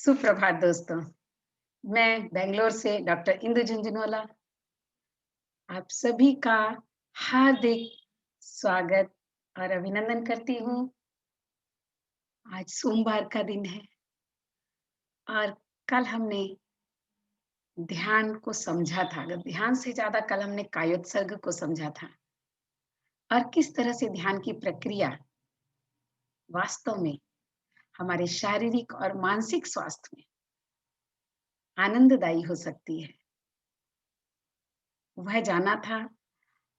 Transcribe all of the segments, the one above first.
सुप्रभात दोस्तों। मैं बेंगलोर से डॉक्टर इंदु झुंझुनवाला आप सभी का हार्दिक स्वागत और अभिनंदन करती हूँ। आज सोमवार का दिन है और कल हमने ध्यान को समझा था। ध्यान से ज़्यादा कल हमने कायोत्सर्ग को समझा था और किस तरह से ध्यान की प्रक्रिया वास्तव में हमारे शारीरिक और मानसिक स्वास्थ्य में आनंददायी हो सकती है। वह जाना था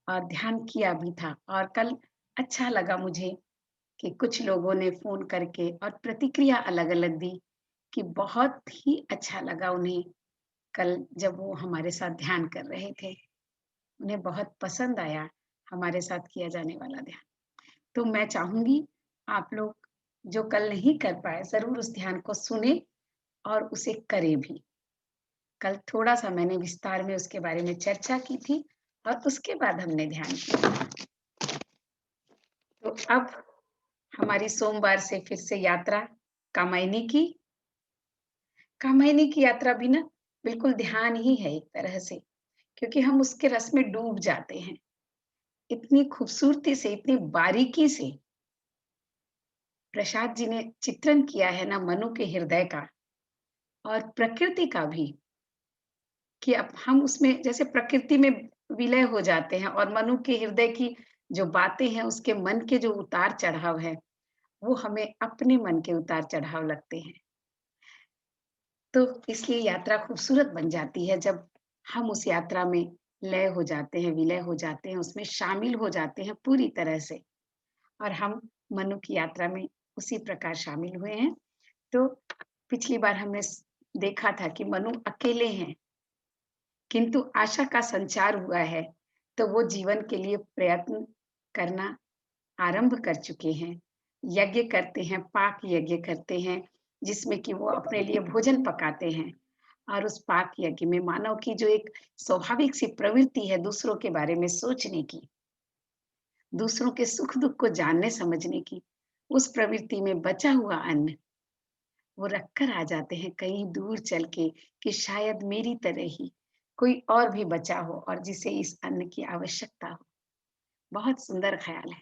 और ध्यान किया भी था और कल अच्छा लगा मुझे कि कुछ लोगों ने फ़ोन करके और प्रतिक्रिया अलग-अलग दी कि बहुत ही अच्छा लगा उन्हें कल जब वो हमारे साथ ध्यान कर रहे थे। उन्हें बहुत पसंद आया हमारे साथ किया जाने वाला ध्यान। तो मैं चाहूँगी आप लोग जो कल नहीं कर पाए ज़रूर उस ध्यान को सुनें और उसे करें भी। कल थोड़ा-सा मैंने विस्तार में उसके बारे में चर्चा की थी और उसके बाद हमने ध्यान किया। तो अब हमारी सोमवार से फिर से यात्रा कामायनी की। कामायनी की यात्रा भी ना बिल्कुल ध्यान ही है एक तरह से, क्योंकि हम उसके रस में डूब जाते हैं। इतनी खूबसूरती से, इतनी बारीकी से प्रसाद जी ने चित्रण किया है ना मनु के हृदय का और प्रकृति का भी, कि अब हम उसमें जैसे प्रकृति में विलय हो जाते हैं और मनु के हृदय की जो बातें हैं, उसके मन के जो उतार-चढ़ाव है, वो हमें अपने मन के उतार-चढ़ाव लगते हैं। तो इसलिए यात्रा खूबसूरत बन जाती है जब हम उस यात्रा में लय हो जाते हैं, विलय हो जाते हैं, उसमें शामिल हो जाते हैं पूरी तरह से और हम मनु की यात्रा में उसी प्रकार शामिल हुए हैं। तो पिछली बार हमने देखा था कि मनु अकेले हैं, किंतु आशा का संचार हुआ है, तो वो जीवन के लिए प्रयत्न करना आरंभ कर चुके हैं। यज्ञ करते हैं, पाक यज्ञ करते हैं, जिसमें कि वो अपने लिए भोजन पकाते हैं और उस पाक यज्ञ में मानव की जो एक स्वाभाविक सी प्रवृत्ति है दूसरों के बारे में सोचने की, दूसरों के सुख-दुःख को जानने समझने की, उस प्रवृत्ति में बचा हुआ अन्न वो रखकर आ जाते हैं कहीं दूर चल के कि शायद मेरी तरह ही कोई और भी बचा हो और जिसे इस अन्न की आवश्यकता हो। बहुत सुंदर ख़्याल है।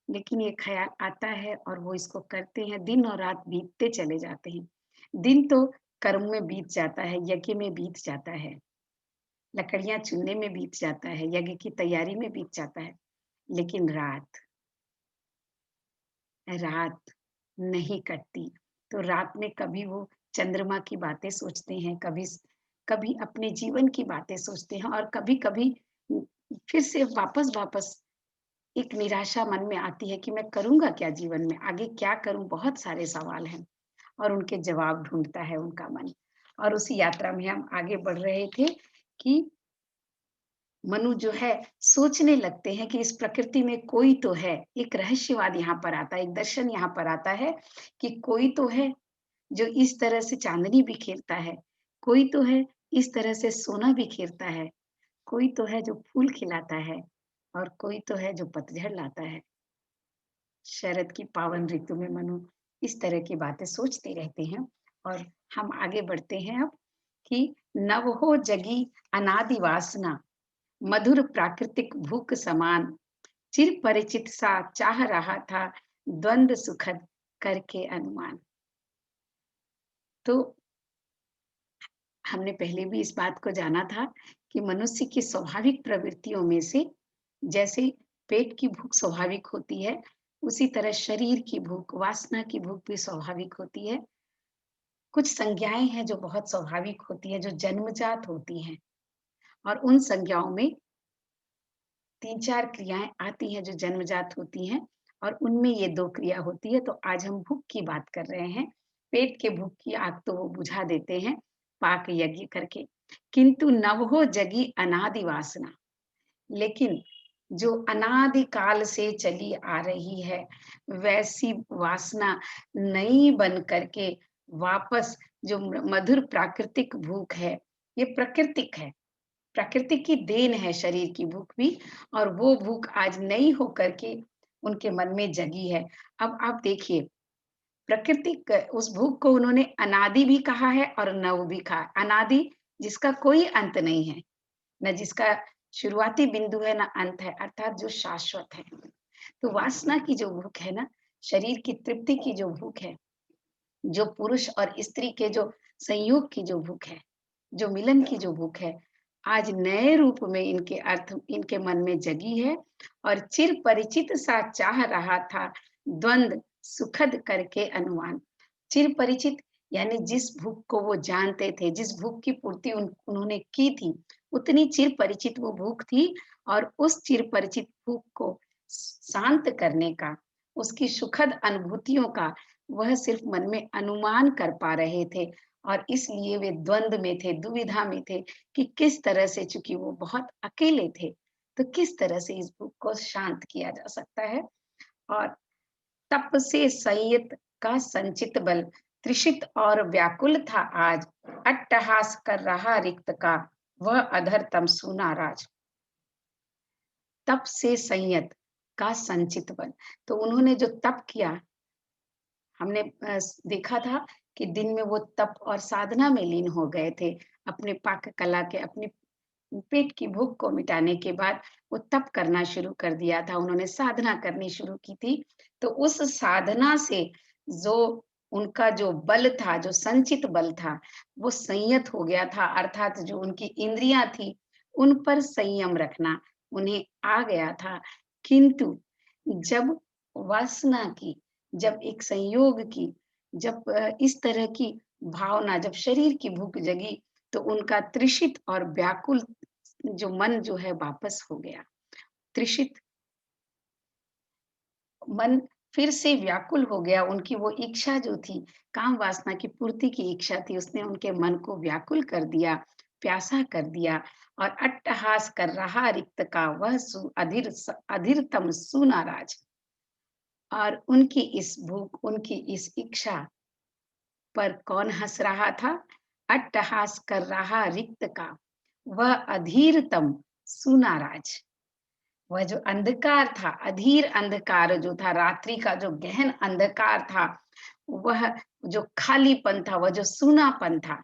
लेकिन ये ख़्याल आता है और वो इसको करते हैं, दिन और रात बीतते चले जाते हैं। दिन तो कर्म में बीत जाता है, यज्ञ में बीत जाता है, लकड़ियाँ चुनने में बीत जाता है, यज्ञ की तैयारी में बीत जाता है। लेकिन रात, रात नहीं कटती। तो रात में कभी वो चंद्रमा की बातें सोचते हैं, कभी अपने जीवन की बातें सोचते हैं और कभी-कभी फिर से वापस-वापस एक निराशा मन में आती है कि मैं करूँगा क्या जीवन में? आगे क्या करूँ? बहुत सारे सवाल हैं और उनके जवाब ढूँढता है उनका मन। और उसी यात्रा में हम आगे बढ़ रहे थे कि मनु जो है सोचने लगते हैं कि इस प्रकृति में कोई तो है। एक रहस्यवाद यहाँ पर आता है, एक दर्शन यहाँ पर आता है कि कोई तो है जो इस तरह से चाँदनी बिखेरता है, कोई तो है इस तरह से सोना बिखेरता है, कोई तो है जो फूल खिलाता है और कोई तो है जो पतझड़ लाता है। शरद की पावन ऋतु में मनु इस तरह की बातें सोचते रहते हैं और हम आगे बढ़ते हैं अब कि नव हो जगी अनादि वासना, मधुर प्राकृतिक भूख समान, चिर परिचित सा चाह रहा था, द्वंद सुखद करके अनुमान। तो हमने पहले भी इस बात को जाना था कि मनुष्य की स्वाभाविक प्रवृत्तियों में से जैसे पेट की भूख स्वाभाविक होती है, उसी तरह शरीर की भूख, वासना की भूख भी स्वाभाविक होती है। कुछ संज्ञाएँ हैं जो बहुत स्वाभाविक होती हैं, जो जन्मजात होती हैं और उन संज्ञाओं में 3-4 क्रियाएँ आती हैं जो जन्मजात होती हैं और उनमें ये 2 क्रिया होती है, तो आज हम भूख की बात कर रहे हैं। पेट के भूख की आग तो वो बुझा देते हैं, पाक यज्ञ करके। किंतु नवहो जगी अनादि वासना, लेकिन जो अनादि काल से चली आ रही है, वैसी वासना नई बन करके वापस जो मधुर प्राकृतिक भूख है, ये प्राकृतिक है। प्रकृति की देन है शरीर की भूख भी और वो भूख आज नई होकर के उनके मन में जगी है। अब आप देखिए, प्रकृति उस भूख को उन्होंने अनादि भी कहा है और नव भी कहा। अनादि जिसका कोई अंत नहीं है, न जिसका शुरुआती बिंदु है, न अंत है, अर्थात जो शाश्वत है। तो वासना की जो भूख है ना, शरीर की तृप्ति की जो भूख है, जो पुरुष और स्त्री के जो संयोग की जो भूख है, जो मिलन की जो भूख है, आज नए रूप में इनके अर्थ इनके मन में जगी है और चिर परिचित सा चाह रहा था द्वंद सुखद करके अनुमान। चिर परिचित यानी जिस भूख को वो जानते थे, जिस भूख की पूर्ति उन्होंने की थी, उतनी चिर परिचित वो भूख थी और उस चिर परिचित भूख को शांत करने का, उसकी सुखद अनुभूतियों का वह सिर्फ मन में अनुमान कर पा रहे थे और इसलिए वे द्वंद में थे, दुविधा में थे कि किस तरह से, चूंकि वो बहुत अकेले थे, तो किस तरह से इस भूख को शांत किया जा सकता है। और तप से संयत का संचित बल त्रिषित और व्याकुल था आज, अट्टहास कर रहा रिक्त का वह अधर तमसू नाराज। तप से संयत का संचित बल, तो उन्होंने जो तप किया, हमने देखा था कि दिन में वो तप और साधना में लीन हो गए थे। अपने पाक कला के, अपने पेट की भूख को मिटाने के बाद वो तप करना शुरू कर दिया था, उन्होंने साधना करनी शुरू की थी। तो उस साधना से जो उनका जो बल था, जो संचित बल था, वो संयत हो गया था, अर्थात जो उनकी इंद्रियां थी, उन पर संयम रखना उन्हें आ गया था। किंतु जब वासना की, जब एक संयोग की, जब इस तरह की भावना, जब शरीर की भूख जगी, तो उनका तृषित और व्याकुल जो मन जो है वापस हो गया। तृषित मन फिर से व्याकुल हो गया, उनकी वो इच्छा जो थी, काम वासना की पूर्ति की इच्छा थी, उसने उनके मन को व्याकुल कर दिया, प्यासा कर दिया और अट्टहास कर रहा रिक्त का वह अधीरतम सुनाराज। और उनकी इस भूख, उनकी इस इच्छा पर कौन हंस रहा था? अट्टहास कर रहा रिक्त का वह अधीरतम सुनाराज। वह जो अंधकार था, अधीर अंधकार जो था, रात्रि का जो गहन अंधकार था, वह जो खालीपन था, वह जो सूनापन था,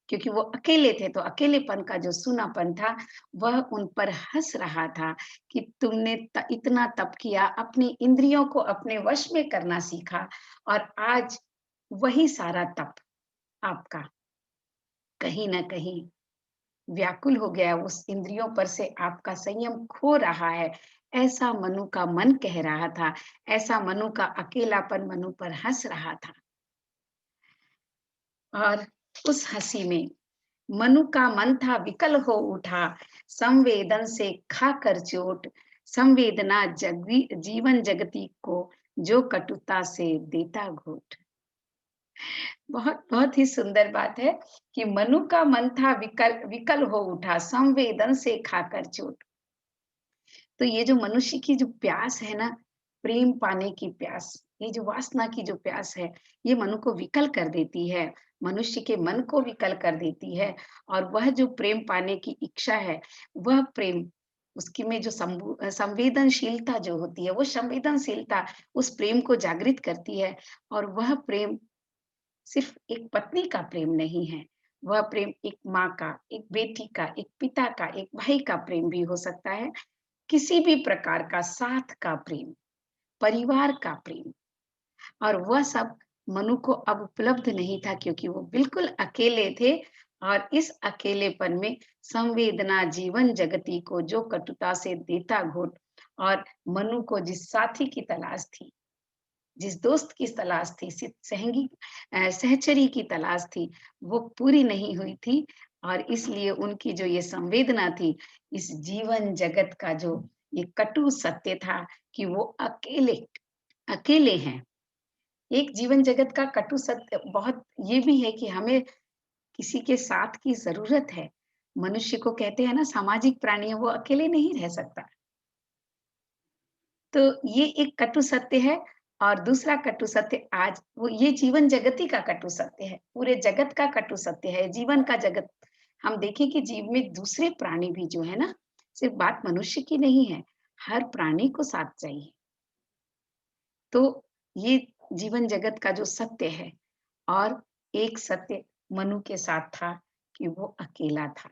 क्योंकि वो अकेले थे, तो अकेलेपन का जो सूनापन था, वह उन पर हंस रहा था कि तुमने इतना तप किया, अपनी इंद्रियों को अपने वश में करना सीखा और आज वही सारा तप आपका कहीं न कहीं व्याकुल हो गया, उस इंद्रियों पर से आपका संयम खो रहा है। ऐसा मनु का मन कह रहा था, ऐसा मनु का अकेलापन मनु पर हंस रहा था। और उस हंसी में मनु का मन था विकल हो उठा, संवेदन से खाकर चोट, संवेदना जीवन जगती को जो कटुता से देता घोट। बहुत बहुत ही सुंदर बात है कि मनु का मन था विकल विकल हो उठा, संवेदन से खाकर चोट। तो ये जो मनुष्य की जो प्यास है ना, प्रेम पाने की प्यास, ये जो वासना की जो प्यास है, ये मनु को विकल कर देती है, मनुष्य के मन को विकल कर देती है। और वह जो प्रेम पाने की इच्छा है, वह प्रेम, उसकी में जो संवेदनशीलता जो होती है, वो संवेदनशीलता उस प्रेम को जागृत करती है। और वह प्रेम सिर्फ एक पत्नी का प्रेम नहीं है, वह प्रेम एक माँ का, एक बेटी का, एक पिता का, एक भाई का प्रेम भी हो सकता है। किसी भी प्रकार का साथ का प्रेम, परिवार का प्रेम। और वह सब मनु को अब उपलब्ध नहीं था, क्योंकि वो बिल्कुल अकेले थे। और इस अकेलेपन में संवेदना जीवन जगती को जो कटुता से देता घोट, और मनु को जिस साथी की तलाश थी, जिस दोस्त की तलाश थी, सहचरी की तलाश थी, वो पूरी नहीं हुई थी। और इसलिए उनकी जो ये संवेदना थी, इस जीवन जगत का जो ये कटु सत्य था कि वो अकेले अकेले हैं। एक जीवन जगत का कटु सत्य बहुत ये भी है कि हमें किसी के साथ की ज़रूरत है। मनुष्य को कहते हैं ना, सामाजिक प्राणी है, वो अकेले नहीं रह सकता। तो ये एक कटु सत्य है। और दूसरा कटु सत्य, आज वो ये जीवन जगती का कटु सत्य है, पूरे जगत का कटु सत्य है, जीवन का जगत। हम देखें कि जीव में दूसरे प्राणी भी जो है ना, सिर्फ बात मनुष्य की नहीं है, हर प्राणी को साथ चाहिए। तो ये जीवन जगत का जो सत्य है और एक सत्य मनु के साथ था कि वो अकेला था,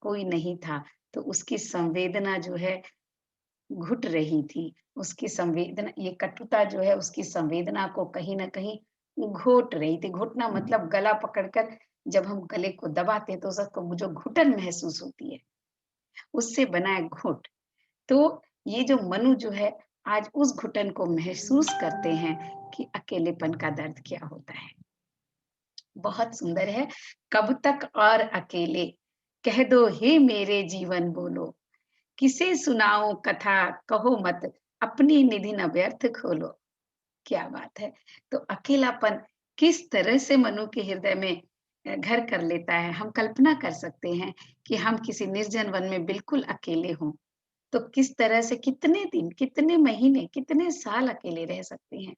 कोई नहीं था, तो उसकी संवेदना जो है घुट रही थी। उसकी संवेदना ये कटुता जो है उसकी संवेदना को कहीं न कहीं घोट रही थी। घोटना मतलब गला पकड़कर जब हम गले को दबाते हैं तो उसको जो घुटन महसूस होती है, उससे बना है घुट। तो ये जो मनु जो है आज उस घुटन को महसूस करते हैं कि अकेलेपन का दर्द क्या होता है। बहुत सुंदर है। कब तक और अकेले, कह दो हे मेरे जीवन बोलो, किसे सुनाऊँ कथा कहो मत, अपनी निधि न व्यर्थ खोलो। क्या बात है! तो अकेलापन किस तरह से मनु के हृदय में घर कर लेता है। हम कल्पना कर सकते हैं कि हम किसी निर्जन वन में बिल्कुल अकेले हों, तो किस तरह से कितने दिन, कितने महीने, कितने साल अकेले रह सकते हैं।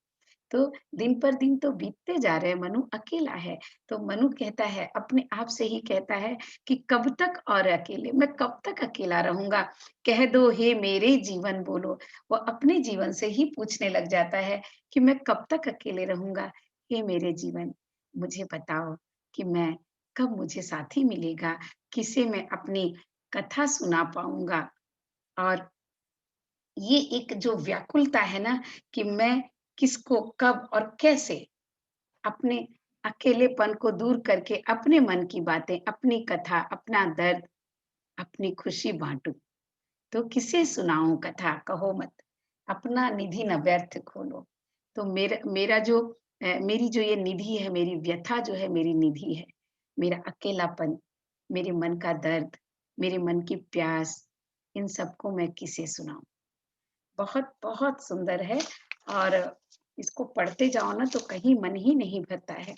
तो दिन पर दिन तो बीतते जा रहे हैं, मनु अकेला है। तो मनु कहता है, अपने आप से ही कहता है कि कब तक और अकेले, मैं कब तक अकेला रहूँगा? कह दो हे मेरे जीवन बोलो। वो अपने जीवन से ही पूछने लग जाता है कि मैं कब तक अकेले रहूँगा? हे मेरे जीवन, मुझे बताओ कि मैं कब मुझे साथी मिलेगा? किसे मैं अपनी कथा सुना पाऊँगा? और ये एक जो व्याकुलता है ना कि मैं किसको, कब और कैसे अपने अकेलेपन को दूर करके अपने मन की बातें, अपनी कथा, अपना दर्द, अपनी खुशी बाँटूँ। तो किसे सुनाऊँ कथा कहो मत, अपना निधि न व्यर्थ खोलो। तो मेरा मेरा जो मेरी जो ये निधि है, मेरी व्यथा जो है मेरी निधि है। मेरा अकेलापन, मेरे मन का दर्द, मेरे मन की प्यास, इन सबको मैं किसे सुनाऊँ? बहुत, बहुत सुंदर है और इसको पढ़ते जाओ ना तो कहीं मन ही नहीं भरता है।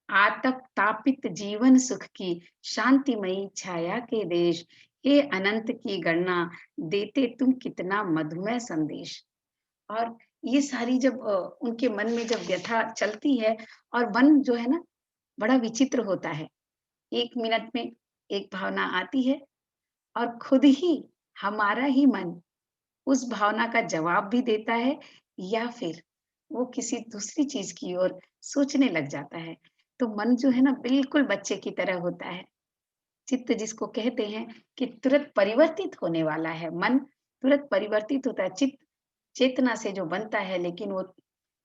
आतप तापित जीवन सुख की शांतिमयी छाया के देश, हे अनंत की गणना देते तुम कितना मधुमेह संदेश। और ये सारी जब उनके मन में जब व्यथा चलती है और मन जो है ना बड़ा विचित्र होता है। 1 मिनट में एक भावना आती है और खुद ही हमारा ही मन उस भावना का जवाब भी देता है या फिर वो किसी दूसरी चीज़ की ओर सोचने लग जाता है। तो मन जो है ना बिल्कुल बच्चे की तरह होता है। चित्त जिसको कहते हैं कि तुरंत परिवर्तित होने वाला है, मन तुरंत परिवर्तित होता है। चित्त चेतना से जो बनता है लेकिन वो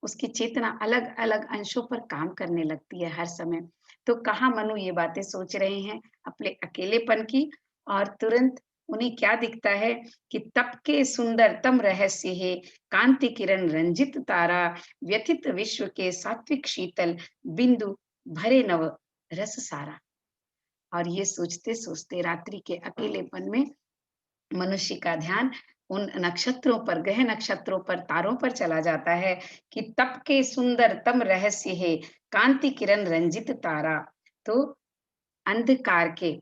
उसकी चेतना अलग-अलग अंशों पर काम करने लगती है हर समय। तो कहाँ मनु ये बातें सोच रहे हैं अपने अकेलेपन की और तुरंत उन्हें क्या दिखता है कि तप के सुंदरतम रहस्य है, कांति किरण रंजित तारा, व्यथित विश्व के सात्विक शीतल बिंदु भरे नव रस सारा। और ये सोचते-सोचते रात्रि के अकेलेपन में मनुष्य का ध्यान उन नक्षत्रों पर, ग्रह नक्षत्रों पर, तारों पर चला जाता है कि तप के सुंदरतम रहस्य है, कांति किरण रंजित तारा। तो अंधकार के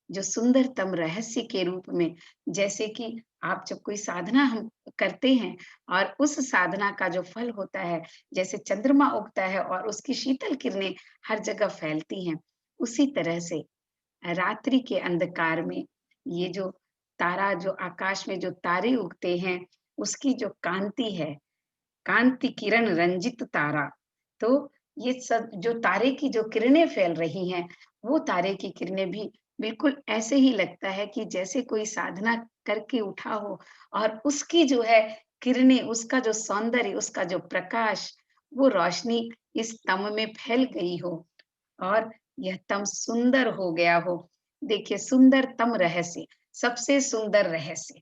जो सुंदरतम रहस्य के रूप में जैसे कि आप जब कोई साधना हम करते हैं और उस साधना का जो फल होता है, जैसे चंद्रमा उगता है और उसकी शीतल किरणें हर जगह फैलती हैं, उसी तरह से रात्रि के अंधकार में ये जो तारा जो आकाश में जो तारे उगते हैं, उसकी जो कांति है, कांति किरण रंजित तारा। तो ये सब जो तारे की जो किरणें फैल रही हैं, वो तारे की किरणें भी बिल्कुल ऐसे ही लगता है कि जैसे कोई साधना करके उठा हो और उसकी जो है किरणें, उसका जो सौंदर्य, उसका जो प्रकाश, वो रोशनी इस तम में फैल गई हो और यह तम सुंदर हो गया हो। देखिए सुंदरतम रहस्य, सबसे सुंदर रहस्य।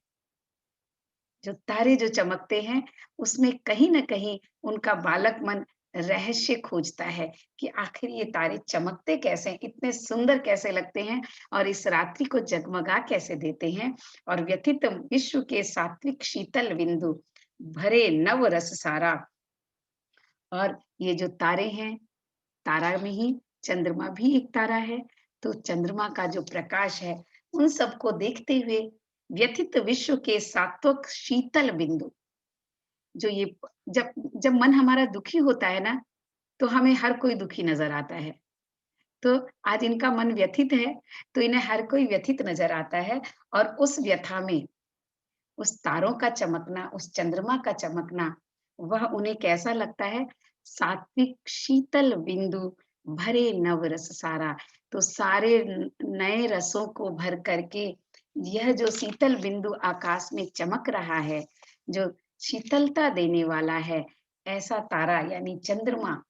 जो तारे जो चमकते हैं, उसमें कहीं न कहीं उनका बालक मन रहस्य खोजता है कि आखिर ये तारे चमकते कैसे हैं, इतने सुंदर कैसे लगते हैं और इस रात्रि को जगमगा कैसे देते हैं और व्यथित विश्व के सात्विक शीतल बिंदु, भरे नव रस सारा। और ये जो तारे हैं, तारा में ही चंद्रमा भी एक तारा है, तो चंद्रमा का जो प्रकाश है, उन सबको देखते हुए व्यथित विश्व के सात्विक शीतल बिंदु, जो ये जब जब मन हमारा दुखी होता है ना, तो हमें हर कोई दुखी नज़र आता है। तो आज इनका मन व्यथित है, तो इन्हें हर कोई व्यथित नज़र आता है और उस व्यथा में उस तारों का चमकना, उस चंद्रमा का चमकना, वह उन्हें कैसा लगता है? सात्विक शीतल बिंदु भरे नव रस सारा। तो सारे नए रसों को भर करके यह जो शीतल बिंदु आकाश में चमक रहा है, जो शीतलता देने वाला है, ऐसा तारा यानी चंद्रमा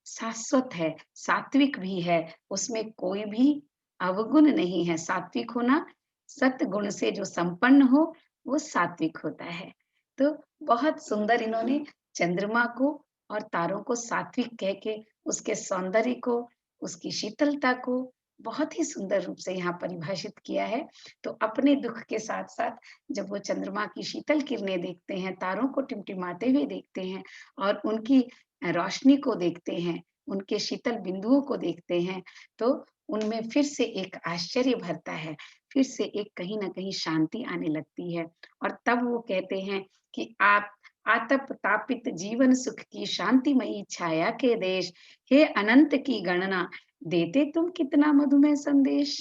शाश्वत है, सात्विक भी है, उसमें कोई भी अवगुण नहीं है। सात्विक होना, सत्गुण से जो संपन्न हो, वो सात्विक होता है। तो बहुत सुंदर इन्होंने चंद्रमा को और तारों को सात्विक कह के उसके सौंदर्य को, उसकी शीतलता को बहुत ही सुंदर रूप से यहाँ परिभाषित किया है। तो अपने दुःख के साथ-साथ जब वो चंद्रमा की शीतल किरणें देखते हैं, तारों को टिमटिमाते हुए देखते हैं और उनकी रोशनी को देखते हैं, उनके शीतल बिंदुओं को देखते हैं, तो उनमें फिर से एक आश्चर्य भरता है, फिर से एक कहीं न कहीं शांति आने लगती है और तब वो कहते हैं कि आप आतप तापित जीवन सुख की शांतिमयी छाया के देश, हे अनंत की गणना, देते तुम कितना मधुमेह संदेश।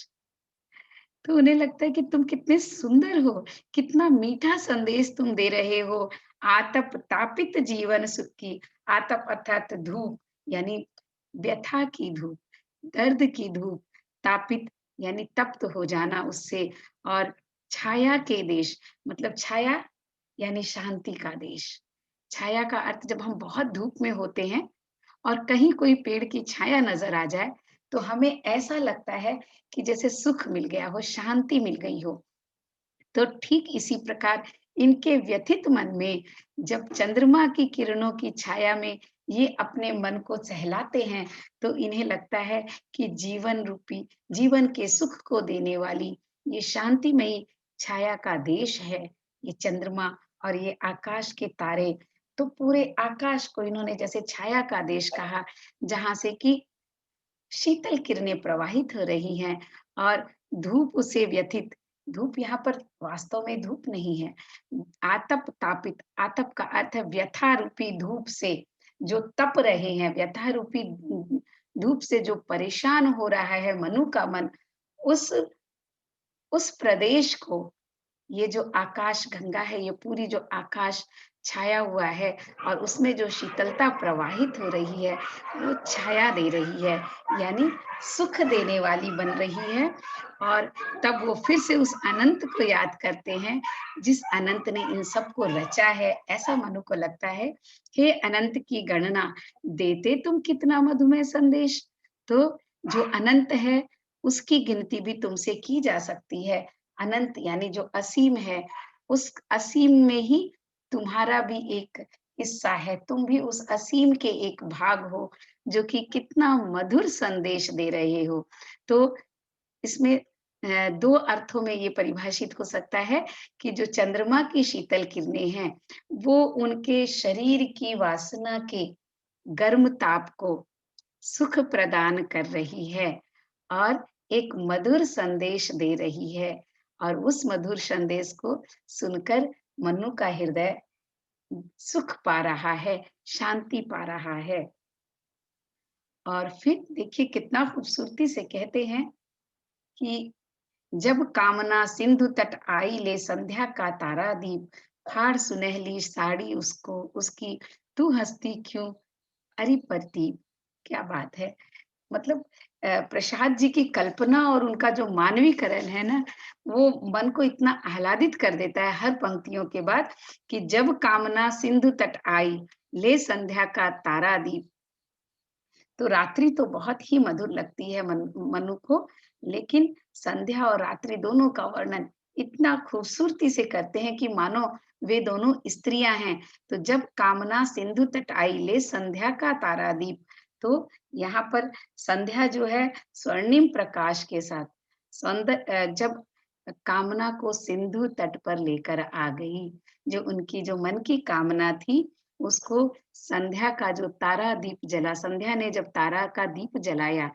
तो उन्हें लगता है कि तुम कितने सुंदर हो, कितना मीठा संदेश तुम दे रहे हो। आतप तापित जीवन सुख की, आतप अर्थात धूप यानी व्यथा की धूप, दर्द की धूप, तापित यानी तप्त हो जाना उससे और छाया के देश मतलब छाया यानी शांति का देश। छाया का अर्थ जब हम बहुत धूप में होते हैं और कहीं कोई पेड़ की छाया नज़र आ जाए, तो हमें ऐसा लगता है कि जैसे सुख मिल गया हो, शांति मिल गई हो। तो ठीक इसी प्रकार इनके व्यथित मन में जब चंद्रमा की किरणों की छाया में ये अपने मन को सहलाते हैं, तो इन्हें लगता है कि जीवन रूपी जीवन के सुख को देने वाली ये शांतिमयी छाया का देश है, ये चंद्रमा और ये आकाश के तारे। तो पूरे आकाश को इन्होंने जैसे छाया का देश कहा, जहाँ से कि शीतल किरणें प्रवाहित हो रही हैं और धूप से व्यथित धूप यहाँ पर वास्तव में धूप नहीं है। आतप तापित, आतप का अर्थ है व्यथा रूपी धूप से जो तप रहे हैं, व्यथा रूपी धूप से जो परेशान हो रहा है मनु का मन, उस उस प्रदेश को ये जो आकाश गंगा है, ये पूरी जो आकाश छाया हुआ है और उसमें जो शीतलता प्रवाहित हो रही है, वो छाया दे रही है, यानी सुख देने वाली बन रही है और तब वो फिर से उस अनंत को याद करते हैं, जिस अनंत ने इन सबको रचा है, ऐसा मनु को लगता है। हे अनंत की गणना, देते तुम कितना मधुमेह संदेश। तो जो अनंत है, उसकी गिनती भी तुमसे की जा सकती है। अनंत यानी जो असीम है, उस असीम में ही तुम्हारा भी एक हिस्सा है, तुम भी उस असीम के एक भाग हो, जो कि कितना मधुर संदेश दे रहे हो। तो इसमें 2 अर्थों में ये परिभाषित हो सकता है कि जो चंद्रमा की शीतल किरणें हैं, वो उनके शरीर की वासना के गर्म ताप को सुख प्रदान कर रही है और एक मधुर संदेश दे रही है और उस मधुर संदेश को सुनकर मनु का हृदय सुख पा रहा है, शांति पा रहा है। और फिर देखिए कितना खूबसूरती से कहते हैं कि जब कामना सिंधु तट आई ले संध्या का तारा दीप, फाड़ सुनहली साड़ी उसको उसकी, तू हँसती क्यों अरि प्रतीप। क्या बात है! मतलब प्रसाद जी की कल्पना और उनका जो मानवीकरण है ना, वो मन को इतना आह्लादित कर देता है हर पंक्तियों के बाद कि जब कामना सिंधु तट आई, ले संध्या का तारा दीप। तो रात्रि तो बहुत ही मधुर लगती है मनु को, लेकिन संध्या और रात्रि दोनों का वर्णन इतना खूबसूरती से करते हैं कि मानो वे दोनों स्त्रियाँ हैं। तो जब कामना सिंधु तट आई ले संध्या का तारा दीप, तो यहाँ पर संध्या जो है स्वर्णिम प्रकाश के साथ जब कामना को सिंधु तट पर लेकर आ गई, जो उनकी जो मन की कामना थी, उसको संध्या का जो तारा दीप जला संध्या ने जब तारा का दीप जलाया,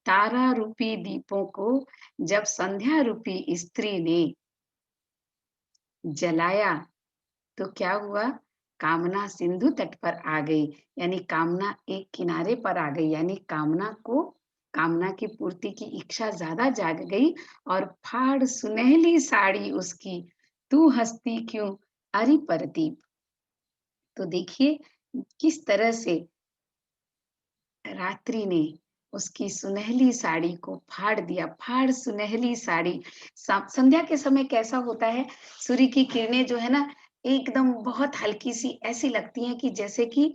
तारा रूपी दीपों को जब संध्या रूपी स्त्री ने जलाया, तो क्या हुआ? कामना सिंधु तट पर आ गई, यानी कामना एक किनारे पर आ गई, यानी कामना की पूर्ति की इच्छा ज़्यादा जाग गई और फाड़ सुनहली साड़ी उसकी, तू हँसती क्यों अरि परदीप। तो देखिए किस तरह से रात्रि ने उसकी सुनहली साड़ी को फाड़ दिया, फाड़ सुनहली साड़ी। संध्या के समय कैसा होता है, सूर्य की किरणें जो है ना एकदम बहुत हल्की सी ऐसी लगती हैं कि जैसे कि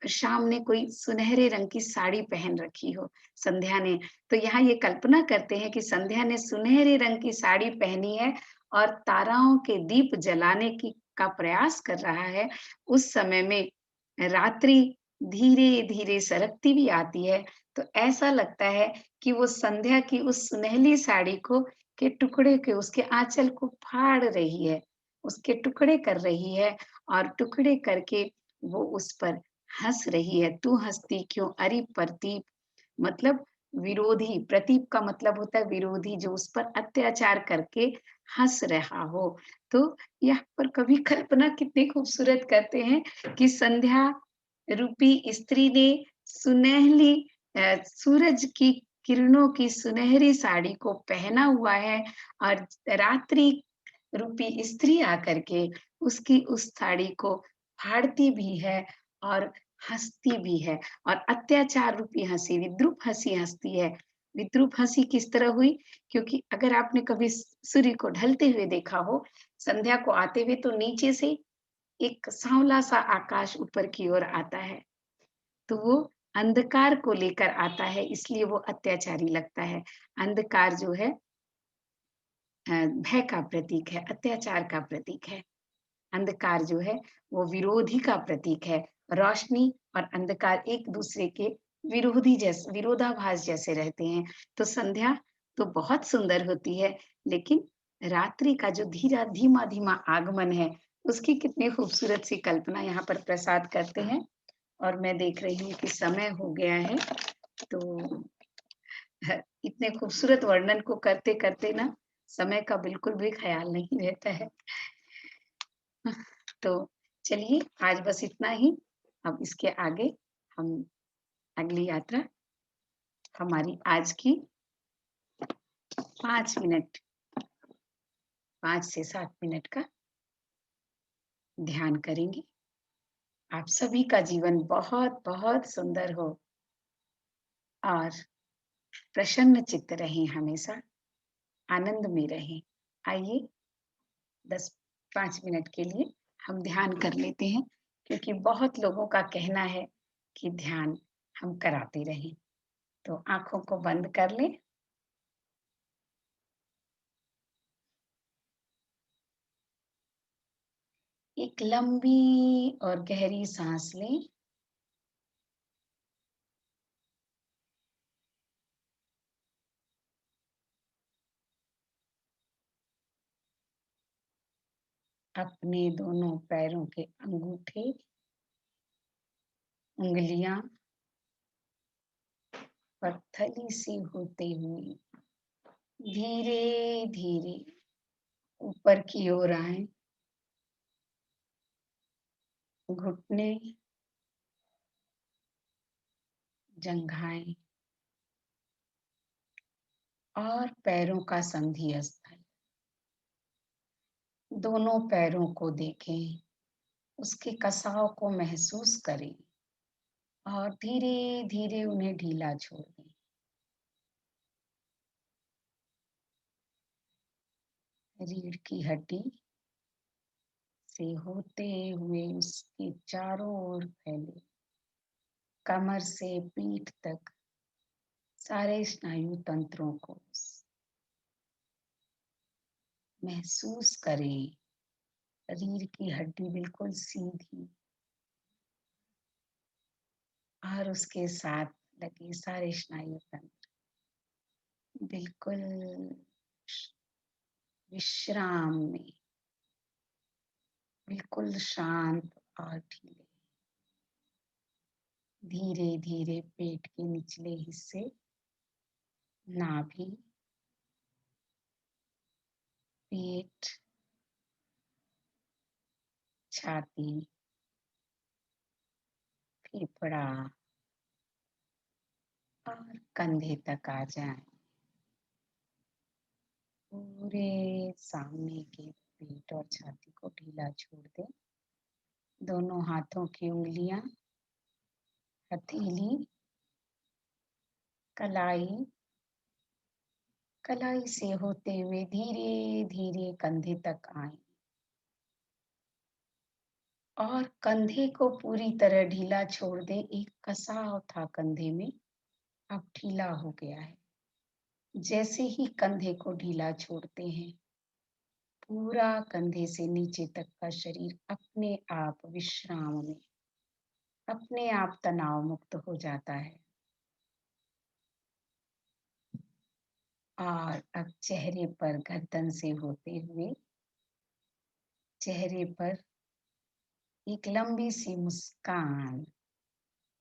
शाम ने कोई सुनहरे रंग की साड़ी पहन रखी हो संध्या ने। तो यहाँ ये कल्पना करते हैं कि संध्या ने सुनहरे रंग की साड़ी पहनी है और ताराओं के दीप जलाने की का प्रयास कर रहा है। उस समय में रात्रि धीरे-धीरे सरकती भी आती है, तो ऐसा लगता है कि वो संध्या की उस सुनहली साड़ी को के टुकड़े के उसके आँचल को फाड़ रही है, उसके टुकड़े कर रही है और टुकड़े करके वो उस पर हँस रही है। "तू हँसती क्यों अरे प्रदीप" मतलब विरोधी, प्रतीप का मतलब होता है विरोधी जो उस पर अत्याचार करके हँस रहा हो। तो यहाँ पर कवि कल्पना कितनी खूबसूरत करते हैं कि संध्या रूपी स्त्री ने सुनहली सूरज की किरणों की सुनहरी साड़ी को पहना हुआ है और रात्रि रूपी स्त्री आकर के उसकी उस साड़ी को फाड़ती भी है और हँसती भी है और अत्याचार रूपी हँसी विद्रूप हँसी हँसती है। विद्रूप हँसी किस तरह हुई? क्योंकि अगर आपने कभी सूर्य को ढलते हुए देखा हो, संध्या को आते हुए तो नीचे से एक सांवला-सा आकाश ऊपर की ओर आता है। तो वो अंधकार को लेकर आता है इसलिए वो अत्याचारी लगता है। अंधकार जो है भय का प्रतीक है, अत्याचार का प्रतीक है। अंधकार जो है वो विरोधी का प्रतीक है। रोशनी और अंधकार एक-दूसरे के विरोधाभास जैसे रहते हैं। तो संध्या तो बहुत सुंदर होती है, लेकिन रात्रि का जो धीमा-धीमा आगमन है, उसकी कितनी खूबसूरत सी कल्पना यहाँ पर प्रसाद करते हैं। और मैं देख रही हूँ कि समय हो गया है, तो इतने खूबसूरत वर्णन को करते-करते ना समय का बिल्कुल भी ख़्याल नहीं रहता है। तो चलिए आज बस इतना ही। अब इसके आगे हम अगली यात्रा हमारी आज की 5 मिनट 5 से 7 मिनट का ध्यान करेंगे। आप सभी का जीवन बहुत-बहुत सुंदर हो और प्रसन्न चित्त रहें हमेशा, आनंद में रहें। आइए 10 5 मिनट के लिए हम ध्यान कर लेते हैं, क्योंकि बहुत लोगों का कहना है कि ध्यान हम कराते रहें। तो आँखों को बंद कर लें। एक लंबी और गहरी साँस लें। अपने दोनों पैरों के अंगूठे, उँगलियाँ पत्थरी सी होते हुए धीरे-धीरे ऊपर की ओर आएँ। घुटने, जंघाएँ और पैरों का संधि स्थल। दोनों पैरों को देखें, उसके कसाव को महसूस करें और धीरे-धीरे उन्हें ढीला छोड़ दें। रीढ़ की हड्डी से होते हुए उसके चारों ओर फैले, कमर से पीठ तक सारे स्नायु तंत्रों को महसूस करें। रीढ़ की हड्डी बिल्कुल सीधी और उसके साथ लगे सारे स्नायु तंत्र बिल्कुल विश्राम में, बिल्कुल शांत और ढीले। धीरे-धीरे पेट के निचले हिस्से, नाभि, पेट, छाती, फेफड़ा और कंधे तक आ जाएं। पूरे सामने के पेट और छाती को ढीला छोड़ दें। दोनों हाथों की उंगलियां, हथेली, कलाई, कलाई से होते हुए धीरे धीरे कंधे तक आए और कंधे को पूरी तरह ढीला छोड़ दें। एक कसाव था कंधे में, अब ढीला हो गया है। जैसे ही कंधे को ढीला छोड़ते हैं, पूरा कंधे से नीचे तक का शरीर अपने आप विश्राम में, अपने आप तनाव मुक्त हो जाता है। और अब चेहरे पर गर्दन से होते हुए चेहरे पर एक लंबी सी मुस्कान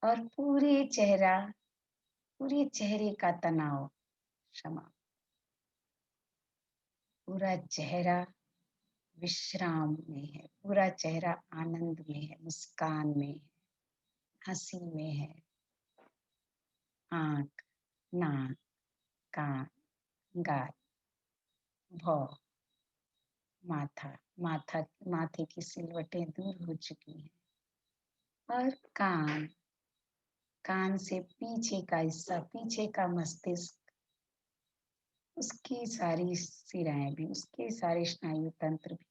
और पूरे चेहरे का तनाव क्षमा पूरा चेहरा विश्राम में है, पूरा चेहरा आनंद में है, मुस्कान में है, हंसी में है। आंख, नाक, कान, गाल, भौं, माथा, माथे की सिलवटें दूर हो चुकी हैं। और कान, कान से पीछे का हिस्सा, पीछे का मस्तिष्क, उसकी सारी सिराएं भी, उसके सारे स्नायु तंत्र भी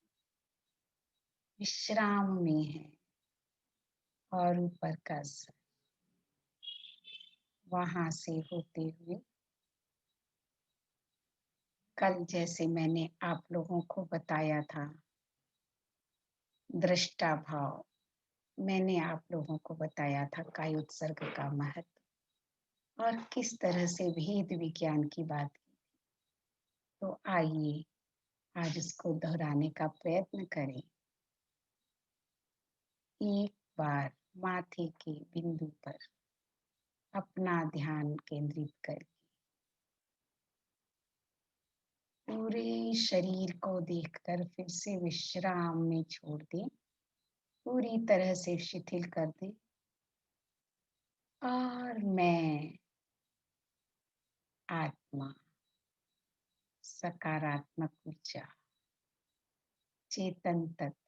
विश्राम में है। और ऊपर का सर, वहां से होते हुए कल जैसे मैंने आप लोगों को बताया था, दृष्टा भाव, मैंने आप लोगों को बताया था कायोत्सर्ग का महत्व और किस तरह से भेद विज्ञान की बात की। तो आइए आज इसको दोहराने का प्रयत्न करें। एक बार माथे के बिंदु पर अपना ध्यान केंद्रित करके पूरे शरीर को देखकर फिर से विश्राम में छोड़ दें, पूरी तरह से शिथिल कर दें। और मैं आत्मा, सकारात्मक ऊर्जा, चेतन तत्व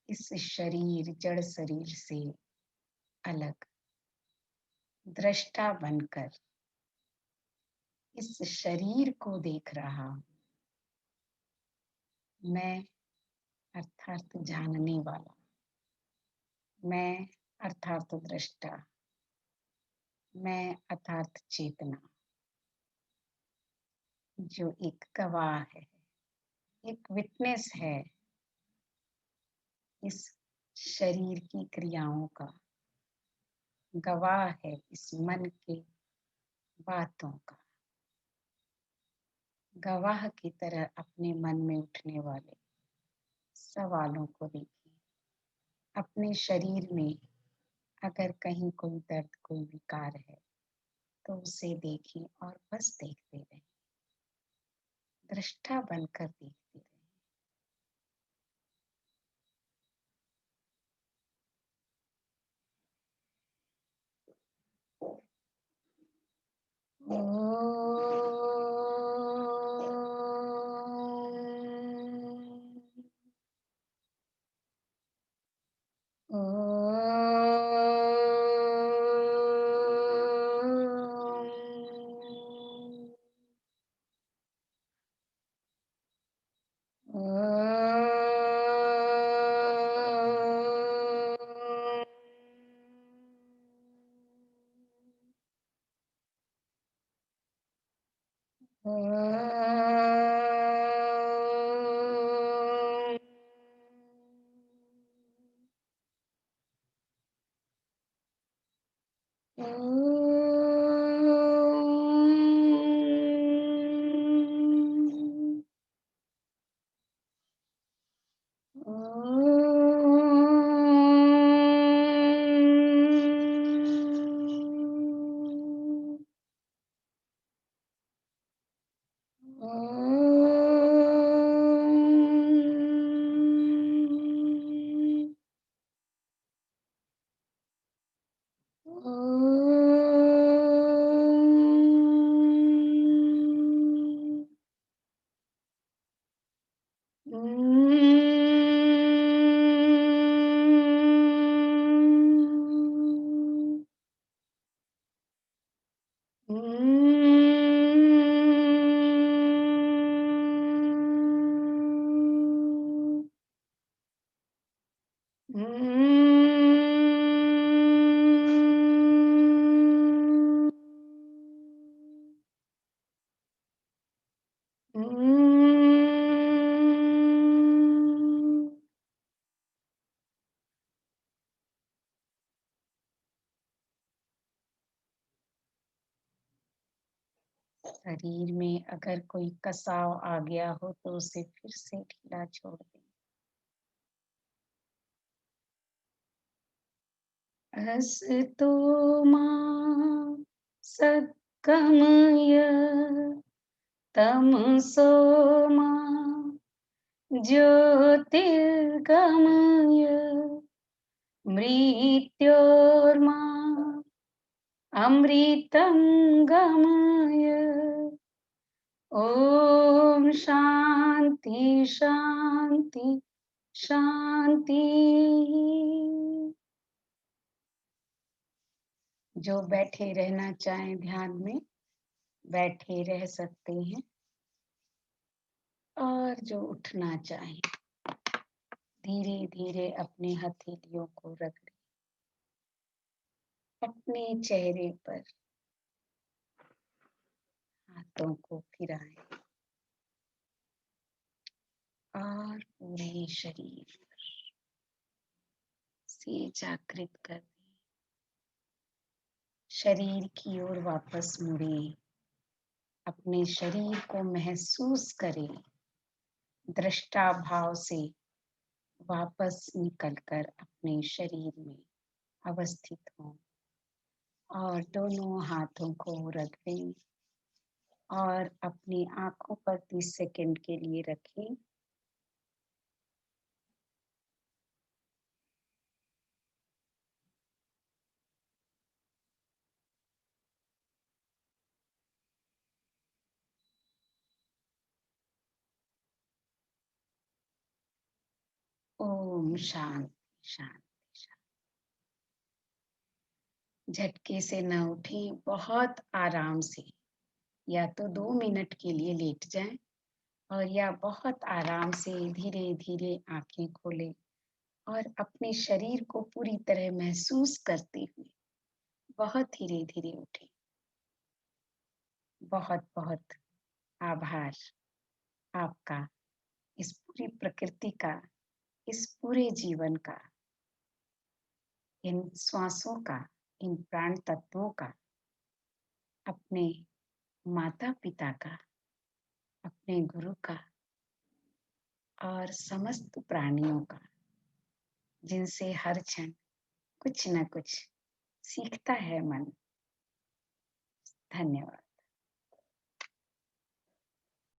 इस शरीर, जड़ शरीर से अलग दृष्टा बनकर इस शरीर को देख रहा हूं। मैं अर्थात जानने वाला, मैं अर्थात दृष्टा, मैं अर्थात चेतना, जो एक गवाह है, एक विटनेस है इस शरीर की क्रियाओं का, गवाह है इस मन के बातों का, गवाह की तरह अपने मन में उठने वाले सवालों को देखिए। अपने शरीर में अगर कहीं कोई दर्द, कोई विकार है तो उसे देखें और बस देखते रहें, दृष्टा बनकर देखते रहें। शरीर में अगर कोई कसाव आ गया हो तो उसे फिर से ढीला छोड़ दें। असतो मा सद्गमय तमसो मा ज्योतिर्गमय मृत्योर्मा अमृतं गमय। ओम शांति शांति शांति। जो बैठे रहना चाहें ध्यान में बैठे रह सकते हैं, और जो उठना चाहें धीरे धीरे अपने हथेलियों को रगड़ें, अपने चेहरे पर हाथों को फिराएं और पूरे शरीर से जागृत कर दें। शरीर की ओर वापस मुड़ें, अपने शरीर को महसूस करें, दृष्टा भाव से वापस निकलकर अपने शरीर में अवस्थित हों और दोनों हाथों को रगड़ें और अपनी आंखों पर 30 सेकंड के लिए रखें। ओम शांति शांति शांति। झटके से न उठें, बहुत आराम से या तो 2 मिनट के लिए लेट जाएं और या बहुत आराम से धीरे धीरे आंखें खोलें और अपने शरीर को पूरी तरह महसूस करते हुए बहुत धीरे धीरे उठें। बहुत बहुत आभार आपका, इस पूरी प्रकृति का, इस पूरे जीवन का, इन श्वासों का, इन प्राण तत्वों का, अपने माता पिता का, अपने गुरु का और समस्त प्राणियों का, जिनसे हर क्षण कुछ न कुछ सीखता है मन। धन्यवाद।